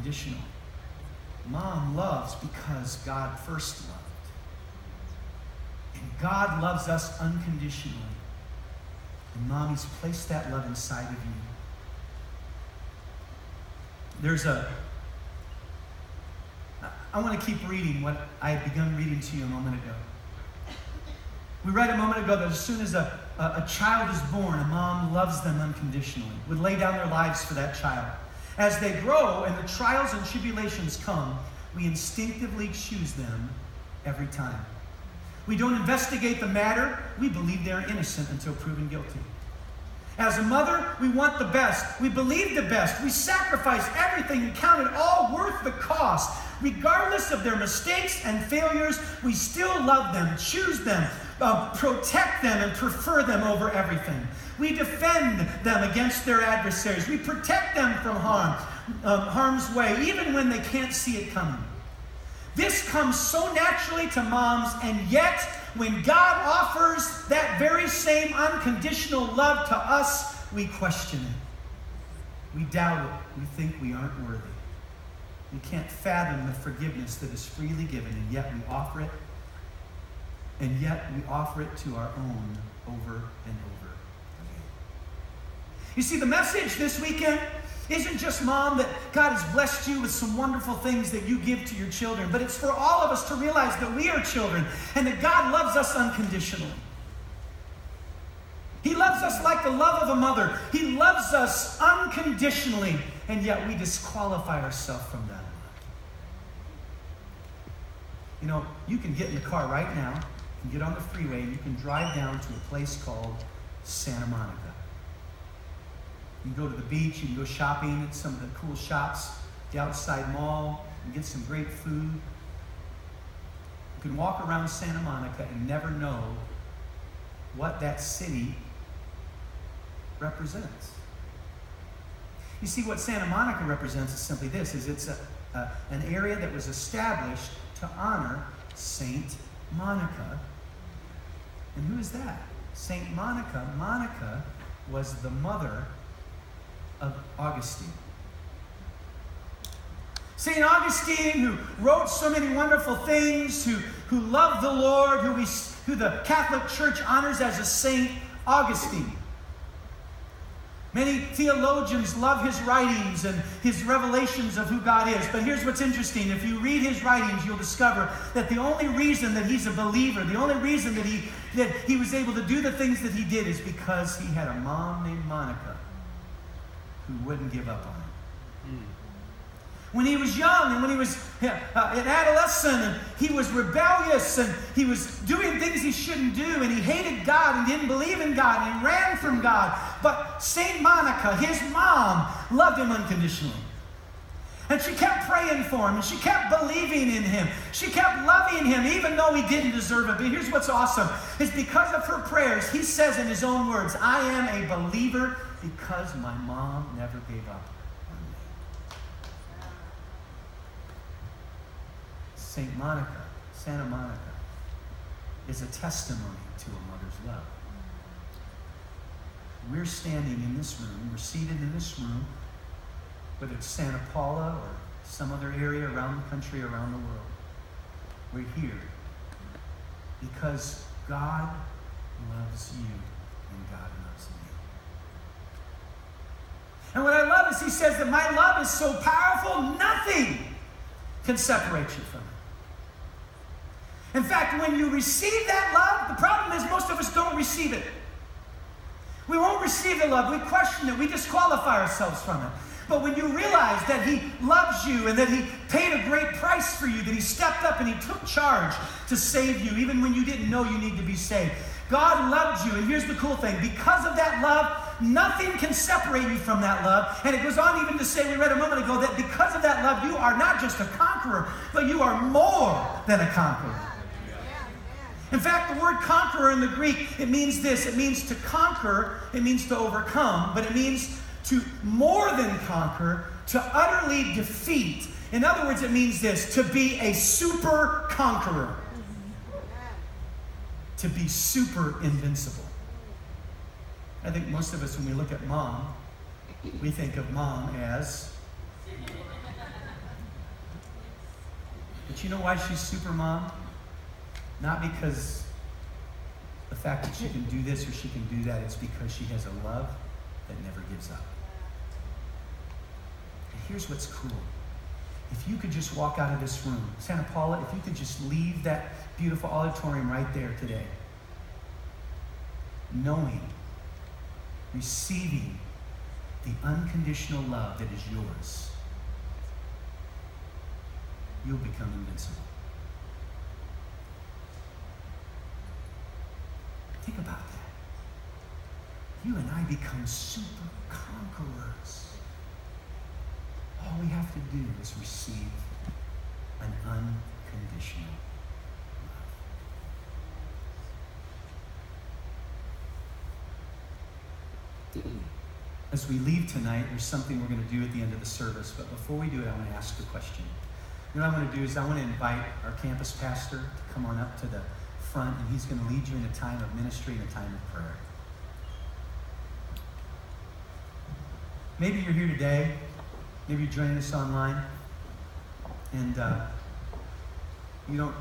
unconditional. Mom loves because God first loved. And God loves us unconditionally. And Mommy's placed that love inside of you. I want to keep reading what I had begun reading to you a moment ago. We read a moment ago that as soon as a child is born, a mom loves them unconditionally, would lay down their lives for that child. As they grow and the trials and tribulations come, we instinctively choose them every time. We don't investigate the matter. We believe they're innocent until proven guilty. As a mother, we want the best. We believe the best. We sacrifice everything and count it all worth the cost. Regardless of their mistakes and failures, we still love them, choose them, protect them, and prefer them over everything. We defend them against their adversaries. We protect them from harm's way, even when they can't see it coming. This comes so naturally to moms, and yet when God offers that very same unconditional love to us, we question it. We doubt it. We think we aren't worthy. We can't fathom the forgiveness that is freely given, and yet we offer it. And yet we offer it to our own over and over again. You see, the message this weekend isn't just, Mom, that God has blessed you with some wonderful things that you give to your children, but it's for all of us to realize that we are children and that God loves us unconditionally. He loves us like the love of a mother. He loves us unconditionally, and yet we disqualify ourselves from that love. You know, you can get in the car right now, you can get on the freeway, and you can drive down to a place called Santa Monica. You can go to the beach, you can go shopping at some of the cool shops, the outside mall, and get some great food. You can walk around Santa Monica and never know what that city represents. You see, what Santa Monica represents is simply this, is it's an area that was established to honor Saint Monica. And who is that? Saint Monica. Monica was the mother of Augustine. St. Augustine, who wrote so many wonderful things, who loved the Lord, who the Catholic Church honors as a Saint Augustine. Many theologians love his writings and his revelations of who God is. But here's what's interesting. If you read his writings, you'll discover that the only reason that he's a believer, the only reason that he was able to do the things that he did is because he had a mom named Monica who wouldn't give up on him. When he was young and when he was an adolescent, and he was rebellious and he was doing things he shouldn't do, and he hated God and didn't believe in God and he ran from God. But St. Monica, his mom, loved him unconditionally. And she kept praying for him, and she kept believing in him. She kept loving him even though he didn't deserve it. But here's what's awesome, is because of her prayers, he says in his own words, "I am a believer because my mom never gave up on me." St. Monica, Santa Monica, is a testimony to a mother's love. We're standing in this room, we're seated in this room, whether it's Santa Paula or some other area around the country, around the world. We're here because God loves you and God loves me. And what I love is he says that my love is so powerful, nothing can separate you from it. In fact, when you receive that love, the problem is most of us don't receive it. We won't receive the love. We question it. We disqualify ourselves from it. But when you realize that he loves you and that he paid a great price for you, that he stepped up and he took charge to save you, even when you didn't know you needed to be saved. God loved you, and here's the cool thing. Because of that love, nothing can separate you from that love. And it goes on even to say, we read a moment ago, that because of that love, you are not just a conqueror, but you are more than a conqueror. In fact, the word conqueror in the Greek, it means this. It means to conquer, it means to overcome, but it means to more than conquer, to utterly defeat. In other words, it means this, to be a super conqueror. To be super invincible. I think most of us, when we look at mom, we think of mom as But you know why she's super mom? Not because the fact that she can do this or she can do that. It's because she has a love that never gives up. And here's what's cool. If you could just walk out of this room, Santa Paula, if you could just leave that beautiful auditorium right there today, knowing, receiving the unconditional love that is yours, you'll become invincible. Think about that. You and I become super conquerors. All we have to do is receive an unconditional love. As we leave tonight, there's something we're going to do at the end of the service. But before we do it, I want to ask a question. You know what I'm going to do is I want to invite our campus pastor to come on up to the front, and he's going to lead you in a time of ministry and a time of prayer. Maybe you're here today. Maybe you're joining us online, and you don't